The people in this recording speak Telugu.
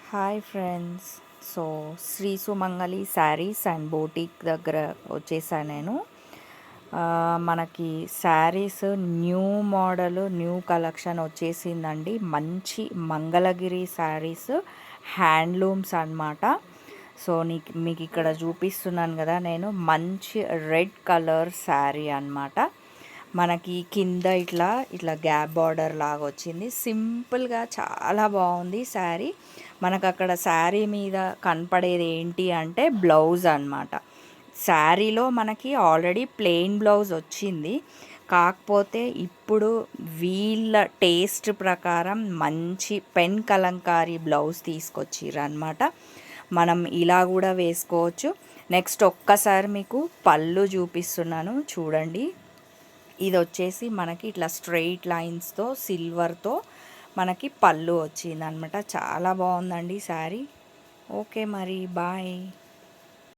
Hi friends. So Shri Sumangali sarees and boutique దగ్గర వచ్చేసాను నేను. మనకి sarees new model new collection వచ్చేసిందండి. మంచి మంగళగిరి శారీస్ హ్యాండ్లూమ్స్ అన్నమాట. సో మీకు ఇక్కడ చూపిస్తున్నాను కదా, నేను మంచి రెడ్ కలర్ శారీ అన్నమాట. మనకి కింద ఇట్లా ఇట్లా గ్యాప్ బార్డర్ లాగా వచ్చింది. సింపుల్గా చాలా బాగుంది శారీ. మనకు అక్కడ శారీ మీద కనపడేది ఏంటి అంటే బ్లౌజ్ అన్నమాట. శారీలో మనకి ఆల్రెడీ ప్లెయిన్ బ్లౌజ్ వచ్చింది. కాకపోతే ఇప్పుడు వీళ్ళ టేస్ట్ ప్రకారం మంచి పెన్ కలంకారీ బ్లౌజ్ తీసుకొచ్చిర్రు అనమాట. మనం ఇలా కూడా వేసుకోవచ్చు. నెక్స్ట్ ఒక్కసారి మీకు పళ్ళు చూపిస్తున్నాను చూడండి. ఇది వచ్చేసి మనకి ఇట్లా స్ట్రెయిట్ లైన్స్తో సిల్వర్తో మనకి పళ్ళు వచ్చింది అనమాట. చాలా బాగుందండి శారీ. ఓకే మరి బాయ్.